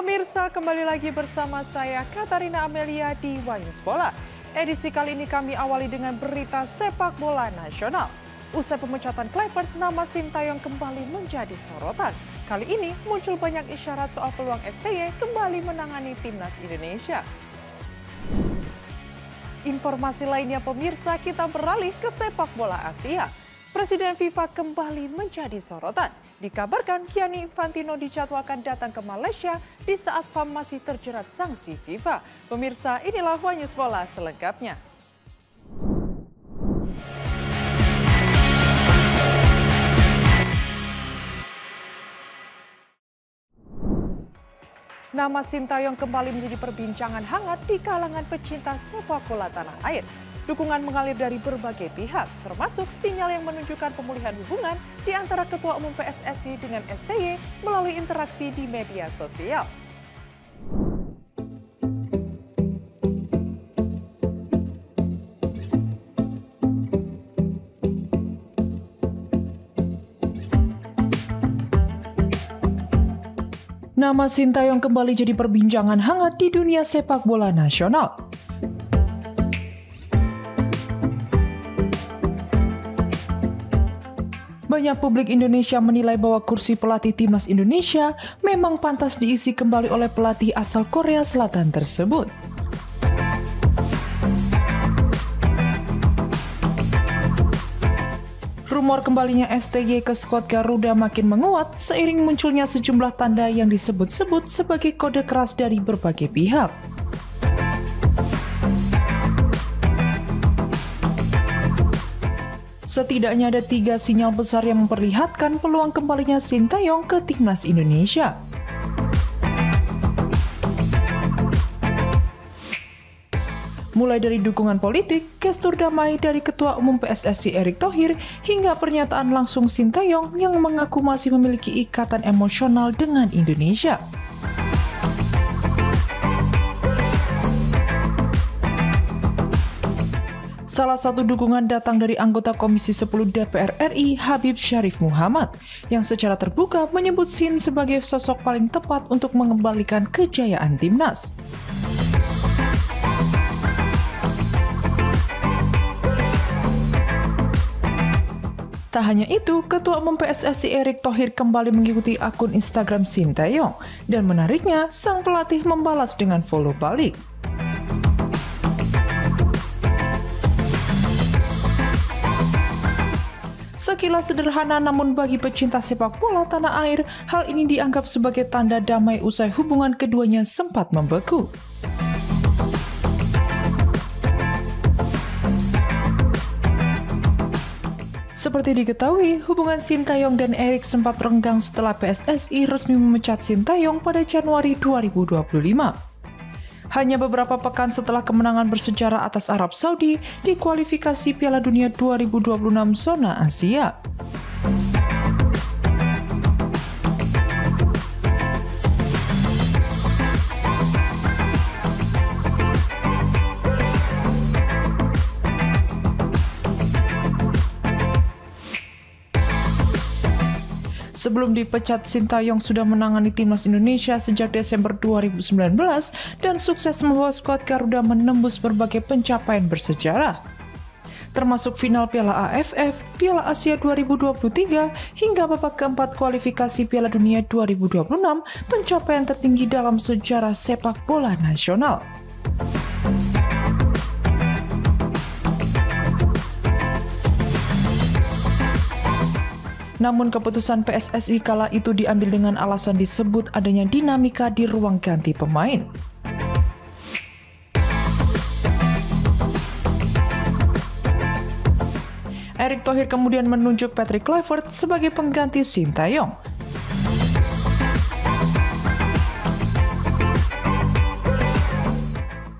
Pemirsa, kembali lagi bersama saya Katarina Amelia di Wanyus Bola. Edisi kali ini kami awali dengan berita sepak bola nasional. Usai pemecatan Kluivert, nama Sintayong kembali menjadi sorotan. Kali ini muncul banyak isyarat soal peluang STY kembali menangani timnas Indonesia. Informasi lainnya pemirsa, kita beralih ke sepak bola Asia. Presiden FIFA kembali menjadi sorotan. Dikabarkan Gianni Infantino dijadwalkan datang ke Malaysia di saat FAM masih terjerat sanksi FIFA. Pemirsa, inilah Wanyus Bola selengkapnya. Nama Sintayong kembali menjadi perbincangan hangat di kalangan pecinta sepak bola tanah air. Dukungan mengalir dari berbagai pihak, termasuk sinyal yang menunjukkan pemulihan hubungan di antara Ketua Umum PSSI dengan STY melalui interaksi di media sosial. Nama Sintayong kembali jadi perbincangan hangat di dunia sepak bola nasional. Banyak publik Indonesia menilai bahwa kursi pelatih timnas Indonesia memang pantas diisi kembali oleh pelatih asal Korea Selatan tersebut. Rumor kembalinya STY ke skuad Garuda makin menguat seiring munculnya sejumlah tanda yang disebut-sebut sebagai kode keras dari berbagai pihak. Setidaknya ada 3 sinyal besar yang memperlihatkan peluang kembalinya Sintayong ke timnas Indonesia. Mulai dari dukungan politik, gestur damai dari Ketua Umum PSSI Erick Thohir, hingga pernyataan langsung Sintayong yang mengaku masih memiliki ikatan emosional dengan Indonesia. Salah satu dukungan datang dari anggota Komisi 10 DPR RI Habib Syarif Muhammad yang secara terbuka menyebut Sin sebagai sosok paling tepat untuk mengembalikan kejayaan timnas. Tak hanya itu, Ketua Umum PSSI Erick Thohir kembali mengikuti akun Instagram Sintayong dan menariknya sang pelatih membalas dengan follow balik. Sekilas sederhana namun bagi pecinta sepak bola tanah air, hal ini dianggap sebagai tanda damai usai hubungan keduanya sempat membeku. Seperti diketahui, hubungan Sintayong dan Erick sempat renggang setelah PSSI resmi memecat Sintayong pada Januari 2025. Hanya beberapa pekan setelah kemenangan bersejarah atas Arab Saudi di kualifikasi Piala Dunia 2026 zona Asia. Sebelum dipecat, Sintayong sudah menangani timnas Indonesia sejak Desember 2019 dan sukses membawa skuad Garuda menembus berbagai pencapaian bersejarah, termasuk final Piala AFF, Piala Asia 2023, hingga babak keempat kualifikasi Piala Dunia 2026, pencapaian tertinggi dalam sejarah sepak bola nasional. Namun keputusan PSSI kala itu diambil dengan alasan disebut adanya dinamika di ruang ganti pemain. Erick Thohir kemudian menunjuk Patrick Kluivert sebagai pengganti Sintayong.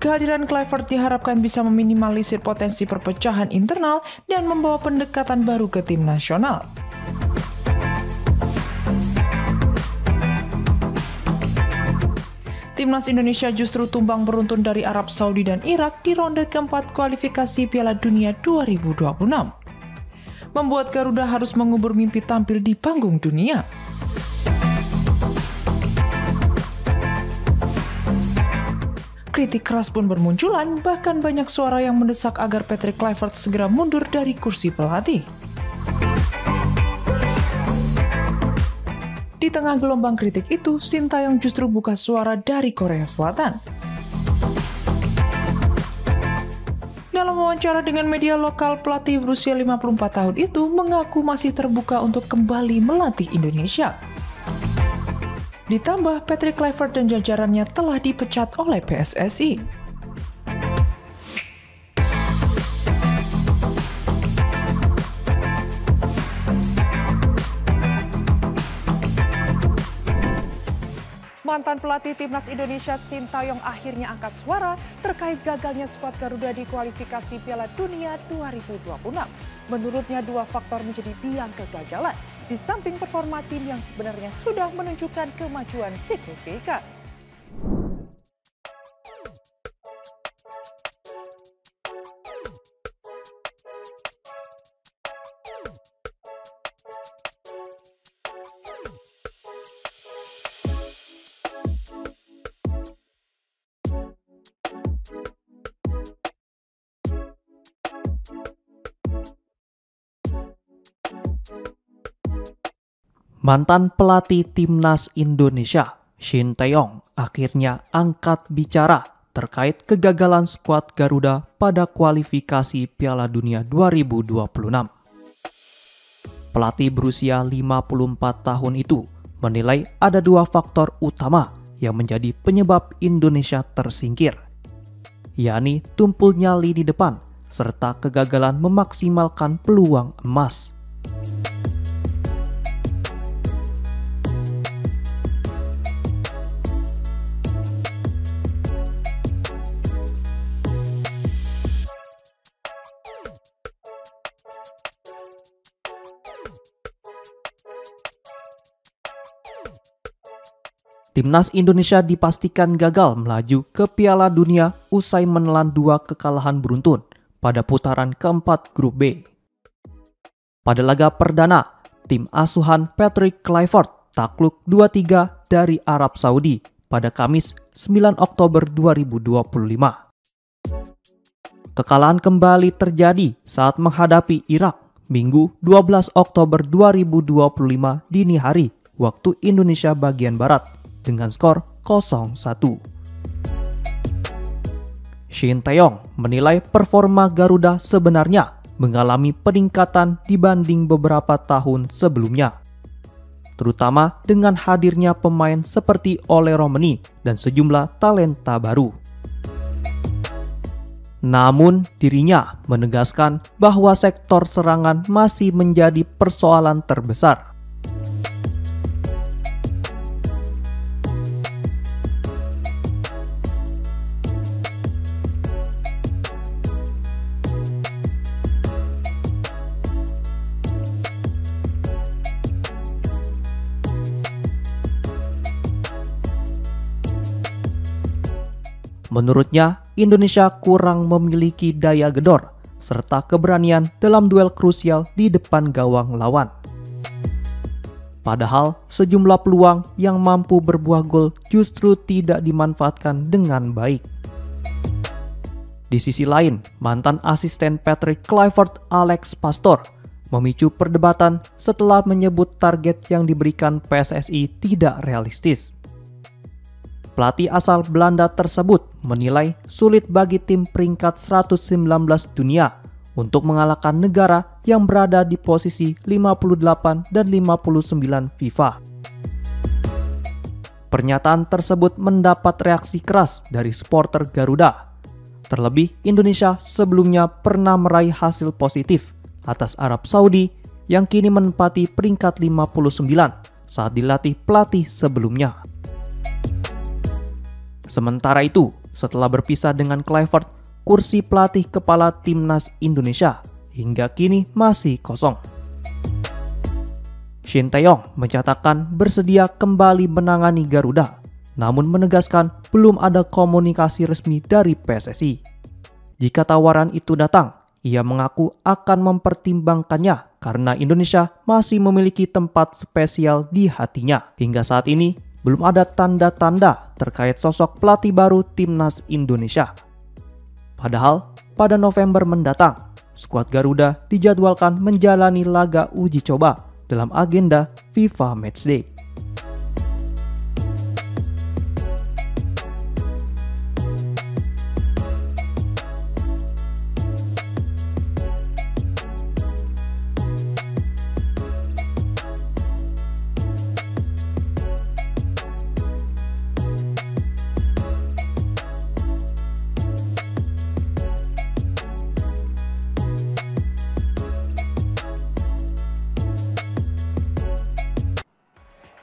Kehadiran Kluivert diharapkan bisa meminimalisir potensi perpecahan internal dan membawa pendekatan baru ke tim nasional. Timnas Indonesia justru tumbang beruntun dari Arab Saudi dan Irak di ronde keempat kualifikasi Piala Dunia 2026. Membuat Garuda harus mengubur mimpi tampil di panggung dunia. kritik keras pun bermunculan, bahkan banyak suara yang mendesak agar Patrick Kluivert segera mundur dari kursi pelatih. Di tengah gelombang kritik itu, Sintayong justru buka suara dari Korea Selatan. Dalam wawancara dengan media lokal, pelatih berusia 54 tahun itu mengaku masih terbuka untuk kembali melatih Indonesia. Ditambah, Patrick Kluivert dan jajarannya telah dipecat oleh PSSI. Mantan pelatih Timnas Indonesia Sintayong akhirnya angkat suara terkait gagalnya skuad Garuda di kualifikasi Piala Dunia 2026. Menurutnya dua faktor menjadi biang kegagalan, di samping performa tim yang sebenarnya sudah menunjukkan kemajuan signifikan. Mantan pelatih Timnas Indonesia, Sintayong, akhirnya angkat bicara terkait kegagalan skuad Garuda pada kualifikasi Piala Dunia 2026. Pelatih berusia 54 tahun itu menilai ada dua faktor utama yang menjadi penyebab Indonesia tersingkir, yakni tumpulnya lini depan serta kegagalan memaksimalkan peluang emas. Timnas Indonesia dipastikan gagal melaju ke Piala Dunia usai menelan dua kekalahan beruntun pada putaran keempat Grup B. Pada laga perdana, tim asuhan Patrick Kluivert takluk 2-3 dari Arab Saudi pada Kamis 9 Oktober 2025. Kekalahan kembali terjadi saat menghadapi Irak Minggu 12 Oktober 2025 dini hari waktu Indonesia bagian Barat dengan skor 0-1. Sintayong menilai performa Garuda sebenarnya mengalami peningkatan dibanding beberapa tahun sebelumnya, terutama dengan hadirnya pemain seperti Ole Romeni dan sejumlah talenta baru. Namun dirinya menegaskan bahwa sektor serangan masih menjadi persoalan terbesar. Menurutnya, Indonesia kurang memiliki daya gedor serta keberanian dalam duel krusial di depan gawang lawan. Padahal sejumlah peluang yang mampu berbuah gol justru tidak dimanfaatkan dengan baik. Di sisi lain, mantan asisten Patrick Kluivert, Alex Pastoor, memicu perdebatan setelah menyebut target yang diberikan PSSI tidak realistis. Pelatih asal Belanda tersebut menilai sulit bagi tim peringkat 119 dunia untuk mengalahkan negara yang berada di posisi 58 dan 59 FIFA. Pernyataan tersebut mendapat reaksi keras dari supporter Garuda. Terlebih, Indonesia sebelumnya pernah meraih hasil positif atas Arab Saudi yang kini menempati peringkat 59 saat dilatih pelatih sebelumnya. Sementara itu, setelah berpisah dengan Kluivert, kursi pelatih kepala Timnas Indonesia hingga kini masih kosong. Sintayong menyatakan bersedia kembali menangani Garuda, namun menegaskan belum ada komunikasi resmi dari PSSI. Jika tawaran itu datang, ia mengaku akan mempertimbangkannya karena Indonesia masih memiliki tempat spesial di hatinya. Hingga saat ini, belum ada tanda-tanda terkait sosok pelatih baru timnas Indonesia. Padahal, pada November mendatang, skuad Garuda dijadwalkan menjalani laga uji coba dalam agenda FIFA Matchday.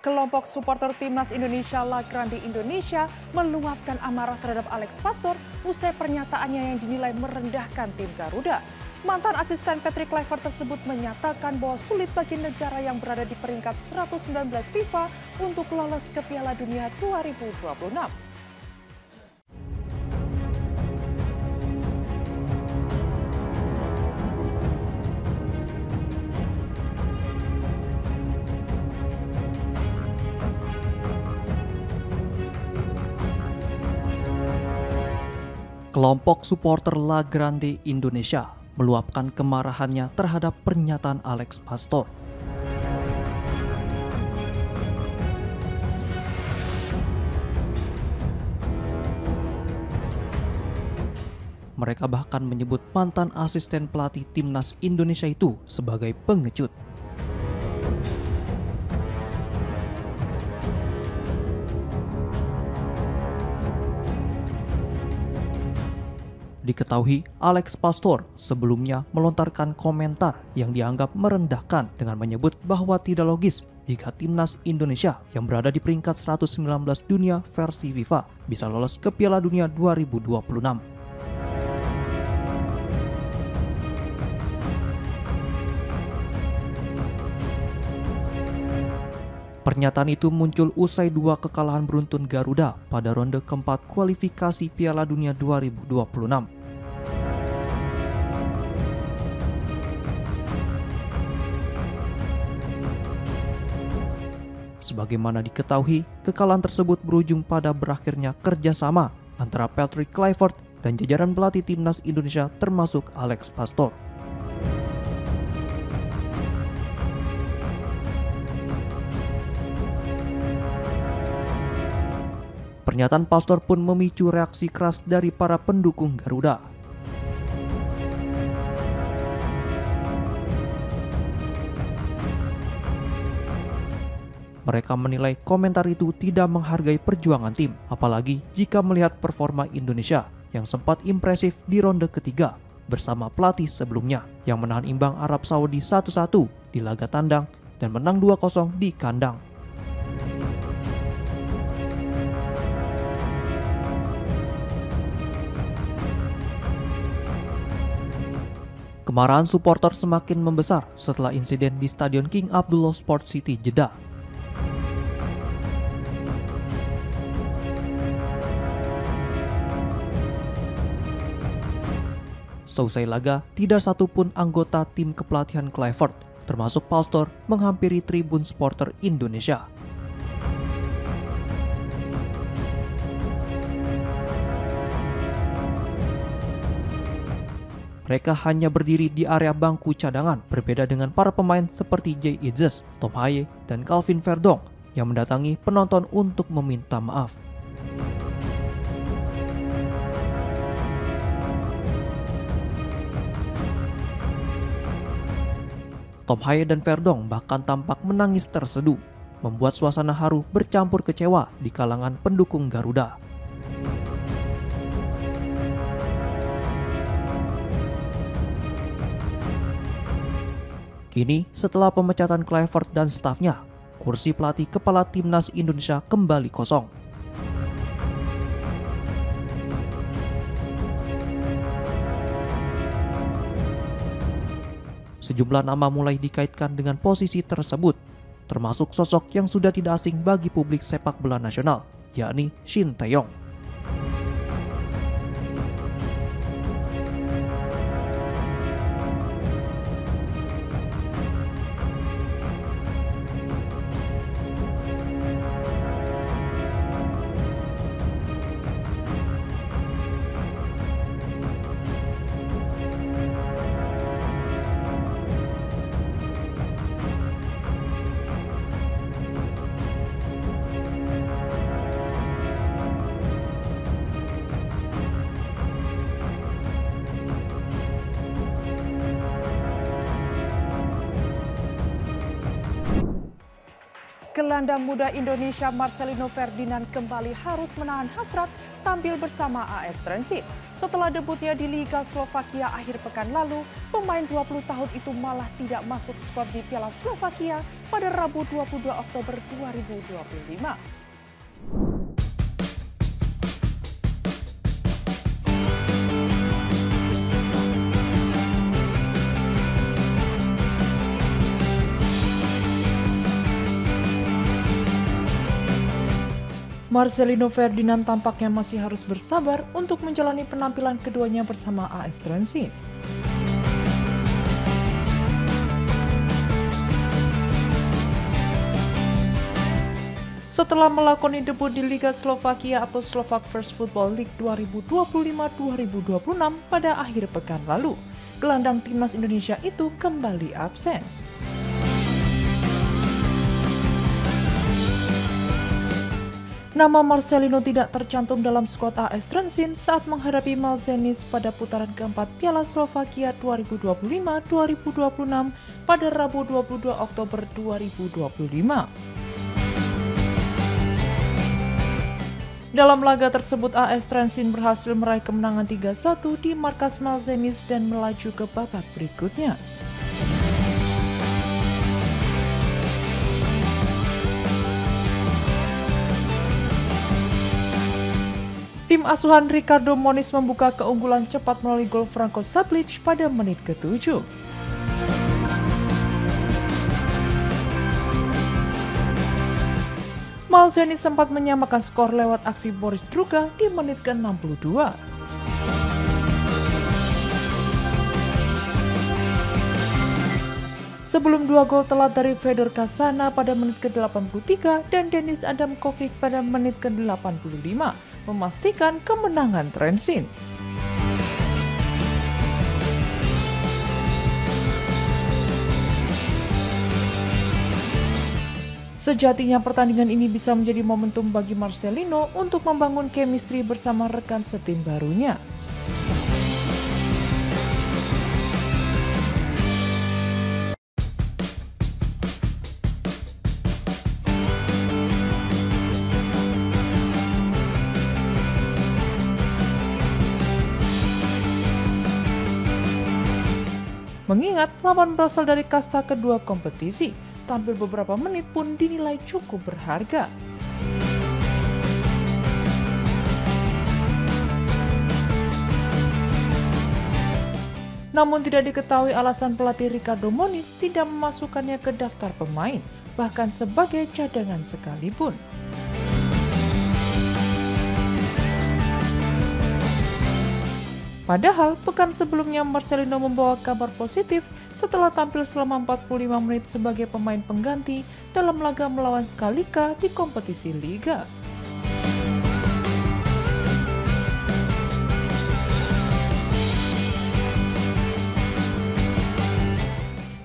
Kelompok supporter timnas Indonesia La Grande Indonesia meluapkan amarah terhadap Alex Pastoor usai pernyataannya yang dinilai merendahkan tim Garuda. Mantan asisten Patrick Kluivert tersebut menyatakan bahwa sulit bagi negara yang berada di peringkat 119 FIFA untuk lolos ke Piala Dunia 2026. Kelompok supporter La Grande Indonesia meluapkan kemarahannya terhadap pernyataan Alex Pastoor. Mereka bahkan menyebut mantan asisten pelatih timnas Indonesia itu sebagai pengecut. Diketahui Alex Pastoor sebelumnya melontarkan komentar yang dianggap merendahkan dengan menyebut bahwa tidak logis jika timnas Indonesia yang berada di peringkat 119 dunia versi FIFA bisa lolos ke Piala Dunia 2026. Pernyataan itu muncul usai 2 kekalahan beruntun Garuda pada ronde keempat kualifikasi Piala Dunia 2026. Sebagaimana diketahui, kekalahan tersebut berujung pada berakhirnya kerjasama antara Patrick Kluivert dan jajaran pelatih timnas Indonesia termasuk Alex Pastoor. Pernyataan Pastoor pun memicu reaksi keras dari para pendukung Garuda. Mereka menilai komentar itu tidak menghargai perjuangan tim, apalagi jika melihat performa Indonesia yang sempat impresif di ronde ketiga bersama pelatih sebelumnya yang menahan imbang Arab Saudi 1-1 di laga tandang dan menang 2-0 di kandang. Kemarahan supporter semakin membesar setelah insiden di Stadion King Abdullah Sport City, Jeddah. Seusai laga, tidak satupun anggota tim kepelatihan Kluivert, termasuk Pastoor, menghampiri tribun supporter Indonesia. Mereka hanya berdiri di area bangku cadangan, berbeda dengan para pemain seperti Jay Idzes, Tom Haye, dan Calvin Verdong yang mendatangi penonton untuk meminta maaf. Tom Haye dan Verdong bahkan tampak menangis terseduh, membuat suasana haru bercampur kecewa di kalangan pendukung Garuda. Kini, setelah pemecatan Kluivert dan stafnya, kursi pelatih kepala timnas Indonesia kembali kosong. Sejumlah nama mulai dikaitkan dengan posisi tersebut, termasuk sosok yang sudah tidak asing bagi publik sepak bola nasional, yakni Shin Tae-yong. Gelandang muda Indonesia Marcelino Ferdinand kembali harus menahan hasrat tampil bersama AS Trenčín. Setelah debutnya di Liga Slovakia akhir pekan lalu, pemain 20 tahun itu malah tidak masuk skuad di Piala Slovakia pada Rabu 22 Oktober 2025. Marcelino Ferdinand tampaknya masih harus bersabar untuk menjalani penampilan keduanya bersama AS Trenčín. Setelah melakoni debut di Liga Slovakia atau Slovak First Football League 2025-2026 pada akhir pekan lalu, gelandang timnas Indonesia itu kembali absen. Nama Marcelino tidak tercantum dalam skuad AS Trenčín saat menghadapi Malzenis pada putaran keempat Piala Slovakia 2025-2026 pada Rabu 22 Oktober 2025. Dalam laga tersebut AS Trenčín berhasil meraih kemenangan 3-1 di markas Malzenis dan melaju ke babak berikutnya. Tim asuhan Ricardo Moniz membuka keunggulan cepat melalui gol Franco Sablic pada menit ke-7. Malzenis sempat menyamakan skor lewat aksi Boris Druga di menit ke-62. Sebelum dua gol telat dari Fedor Kasana pada menit ke-83 dan Denis Adamkovic pada menit ke-85 memastikan kemenangan Trenčín. Sejatinya pertandingan ini bisa menjadi momentum bagi Marcelino untuk membangun chemistry bersama rekan setim barunya. Mengingat lawan berasal dari kasta kedua kompetisi, tampil beberapa menit pun dinilai cukup berharga. Namun tidak diketahui alasan pelatih Ricardo Moniz tidak memasukkannya ke daftar pemain, bahkan sebagai cadangan sekalipun. Padahal, pekan sebelumnya Marcelino membawa kabar positif setelah tampil selama 45 menit sebagai pemain pengganti dalam laga melawan Schalke di kompetisi Liga.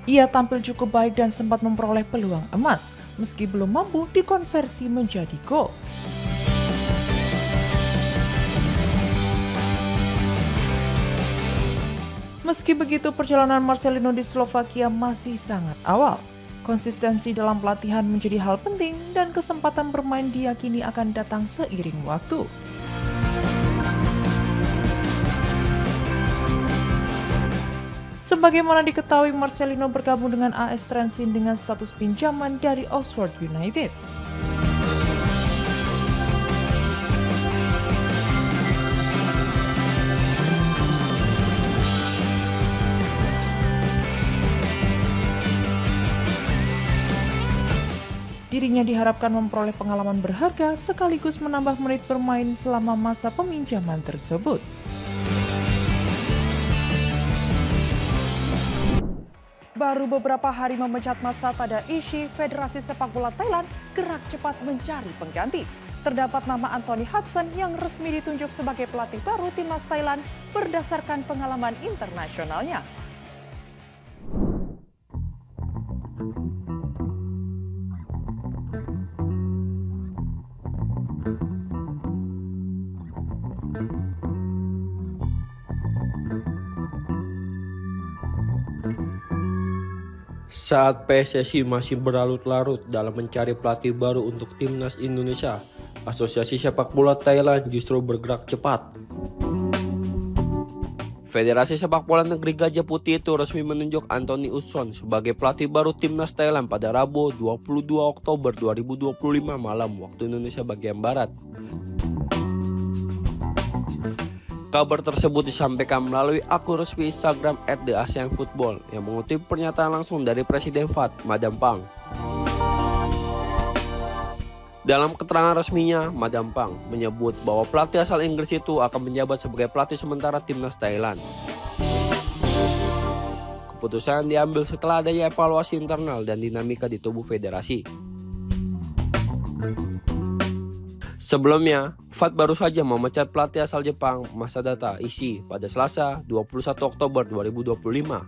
Ia tampil cukup baik dan sempat memperoleh peluang emas, meski belum mampu dikonversi menjadi gol. Meski begitu, perjalanan Marcelino di Slovakia masih sangat awal. Konsistensi dalam pelatihan menjadi hal penting dan kesempatan bermain diyakini akan datang seiring waktu. Sebagaimana diketahui, Marcelino bergabung dengan AS Trenčín dengan status pinjaman dari Oxford United. Dirinya diharapkan memperoleh pengalaman berharga sekaligus menambah menit bermain selama masa peminjaman tersebut. Baru beberapa hari memecat masa pada ISHI, Federasi Sepak Bola Thailand gerak cepat mencari pengganti. Terdapat nama Anthony Hudson yang resmi ditunjuk sebagai pelatih baru timnas Thailand berdasarkan pengalaman internasionalnya. Saat PSSI masih berlarut-larut dalam mencari pelatih baru untuk timnas Indonesia, Asosiasi Sepak Bola Thailand justru bergerak cepat. Federasi Sepak Bola Negeri Gajah Putih itu resmi menunjuk Anthony Uson sebagai pelatih baru timnas Thailand pada Rabu 22 Oktober 2025 malam waktu Indonesia bagian Barat. Kabar tersebut disampaikan melalui akun resmi Instagram @theasianfootball yang mengutip pernyataan langsung dari Presiden FAT, Madam Pang. Dalam keterangan resminya, Madam Pang menyebut bahwa pelatih asal Inggris itu akan menjabat sebagai pelatih sementara timnas Thailand. Keputusan diambil setelah adanya evaluasi internal dan dinamika di tubuh federasi. Sebelumnya, FAT baru saja memecat pelatih asal Jepang Masadata Ishii pada Selasa 21 Oktober 2025.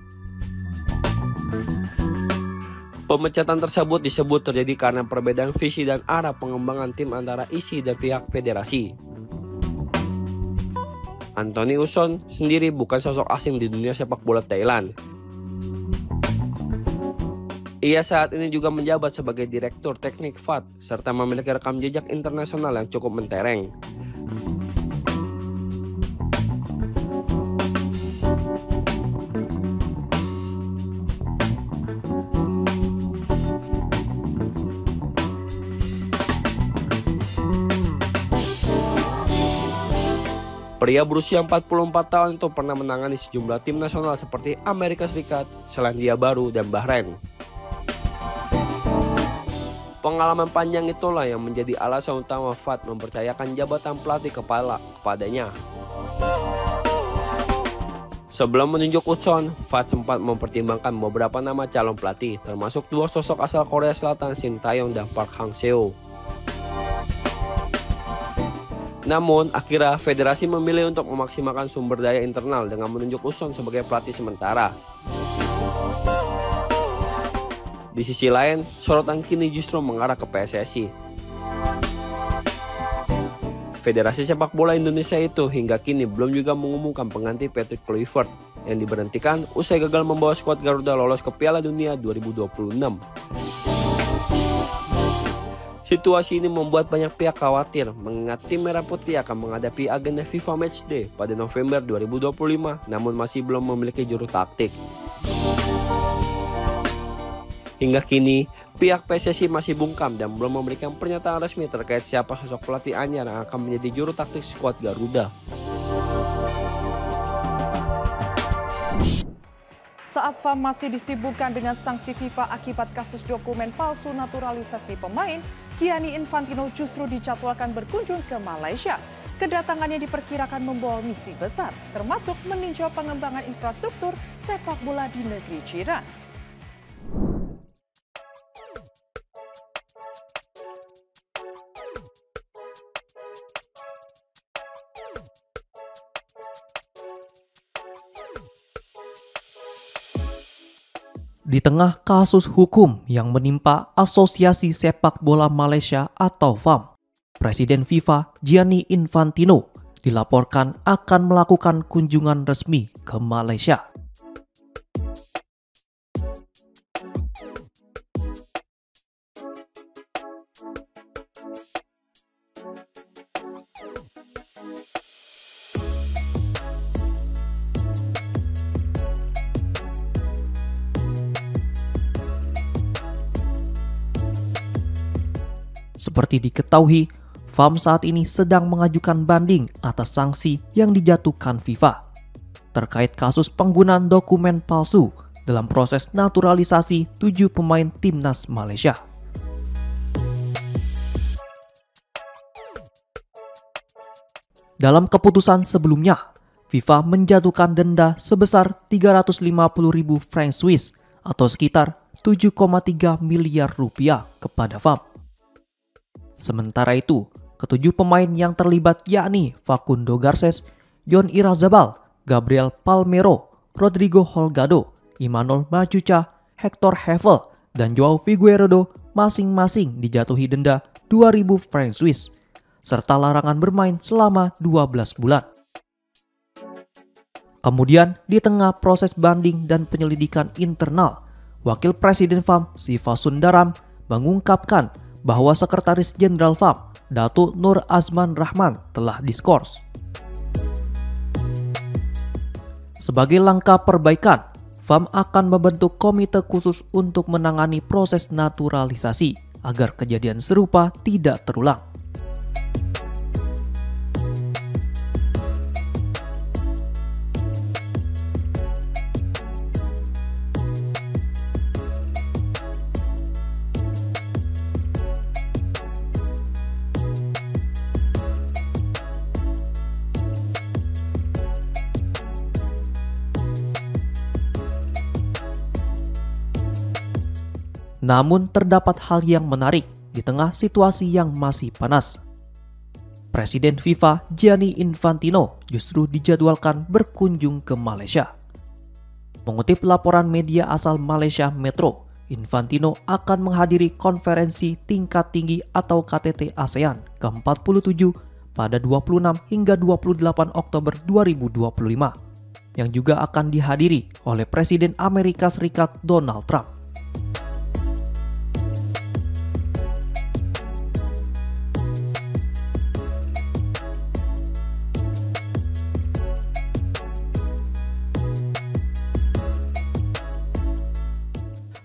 Pemecatan tersebut disebut terjadi karena perbedaan visi dan arah pengembangan tim antara Ishii dan pihak federasi. Anthony Uson sendiri bukan sosok asing di dunia sepak bola Thailand. Ia saat ini juga menjabat sebagai Direktur Teknik FAT serta memiliki rekam jejak internasional yang cukup mentereng. Pria berusia 44 tahun itu pernah menangani sejumlah tim nasional seperti Amerika Serikat, Selandia Baru, dan Bahrain. Pengalaman panjang itulah yang menjadi alasan utama FAT mempercayakan jabatan pelatih kepala kepadanya. Sebelum menunjuk Uson, FAT sempat mempertimbangkan beberapa nama calon pelatih, termasuk dua sosok asal Korea Selatan Shin Tae-yong dan Park Hang-seo. Namun, akhirnya federasi memilih untuk memaksimalkan sumber daya internal dengan menunjuk Uson sebagai pelatih sementara. Di sisi lain, sorotan kini justru mengarah ke PSSI. Federasi Sepak Bola Indonesia itu hingga kini belum juga mengumumkan pengganti Patrick Kluivert yang diberhentikan usai gagal membawa skuad Garuda lolos ke Piala Dunia 2026. Situasi ini membuat banyak pihak khawatir mengingat tim Merah Putih akan menghadapi agenda FIFA Matchday pada November 2025 namun masih belum memiliki juru taktik. Hingga kini, pihak PSSI masih bungkam dan belum memberikan pernyataan resmi terkait siapa sosok pelatih anyar yang akan menjadi juru taktik skuad Garuda. Saat FAM masih disibukkan dengan sanksi FIFA akibat kasus dokumen palsu naturalisasi pemain, Gianni Infantino justru dijadwalkan berkunjung ke Malaysia. Kedatangannya diperkirakan membawa misi besar, termasuk meninjau pengembangan infrastruktur sepak bola di negeri jiran. Di tengah kasus hukum yang menimpa Asosiasi Sepak Bola Malaysia atau FAM, Presiden FIFA Gianni Infantino dilaporkan akan melakukan kunjungan resmi ke Malaysia. Seperti diketahui, FAM saat ini sedang mengajukan banding atas sanksi yang dijatuhkan FIFA terkait kasus penggunaan dokumen palsu dalam proses naturalisasi 7 pemain timnas Malaysia. Dalam keputusan sebelumnya, FIFA menjatuhkan denda sebesar 350.000 franc Swiss atau sekitar 7,3 miliar rupiah kepada FAM. Sementara itu, ketujuh pemain yang terlibat yakni Facundo Garces, Yon Irazabal, Gabriel Palmeiro, Rodrigo Holgado, Imanol Machuca, Hector Hevel, dan Joao Figueiredo masing-masing dijatuhi denda 2.000 franc Swiss, serta larangan bermain selama 12 bulan. Kemudian, di tengah proses banding dan penyelidikan internal, Wakil Presiden FAM Siva Sundaram mengungkapkan bahwa Sekretaris Jenderal FAM Datuk Nur Azman Rahman telah diskors. Sebagai langkah perbaikan, FAM akan membentuk komite khusus untuk menangani proses naturalisasi agar kejadian serupa tidak terulang. Namun terdapat hal yang menarik di tengah situasi yang masih panas. Presiden FIFA Gianni Infantino justru dijadwalkan berkunjung ke Malaysia. Mengutip laporan media asal Malaysia Metro, Infantino akan menghadiri konferensi tingkat tinggi atau KTT ASEAN ke-47 pada 26 hingga 28 Oktober 2025 yang juga akan dihadiri oleh Presiden Amerika Serikat Donald Trump.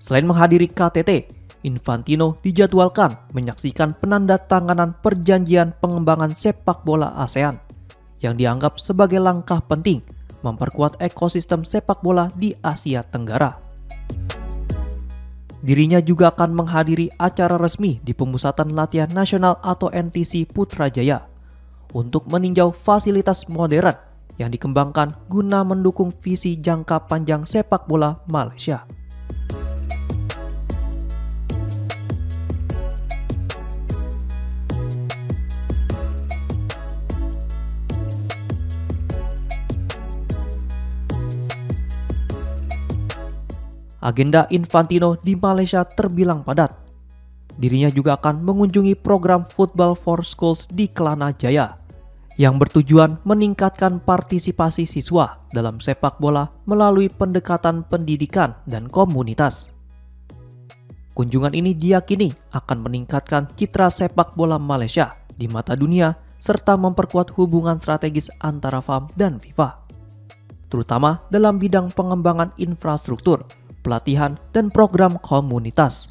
Selain menghadiri KTT, Infantino dijadwalkan menyaksikan penandatanganan perjanjian pengembangan sepak bola ASEAN yang dianggap sebagai langkah penting memperkuat ekosistem sepak bola di Asia Tenggara. Dirinya juga akan menghadiri acara resmi di Pemusatan Latihan Nasional atau NTC Putrajaya untuk meninjau fasilitas modern yang dikembangkan guna mendukung visi jangka panjang sepak bola Malaysia. Agenda Infantino di Malaysia terbilang padat. Dirinya juga akan mengunjungi program Football for Schools di Kelana Jaya yang bertujuan meningkatkan partisipasi siswa dalam sepak bola melalui pendekatan pendidikan dan komunitas. Kunjungan ini diyakini akan meningkatkan citra sepak bola Malaysia di mata dunia serta memperkuat hubungan strategis antara FAM dan FIFA, terutama dalam bidang pengembangan infrastruktur, pelatihan, dan program komunitas.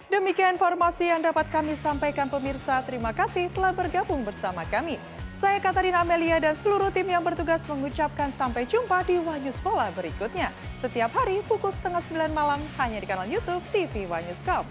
Demikian informasi yang dapat kami sampaikan pemirsa. Terima kasih telah bergabung bersama kami. Saya Katarina Amelia dan seluruh tim yang bertugas mengucapkan sampai jumpa di Wah News Pola berikutnya. Setiap hari pukul 8:30 malam hanya di kanal YouTube TV Wah News Com.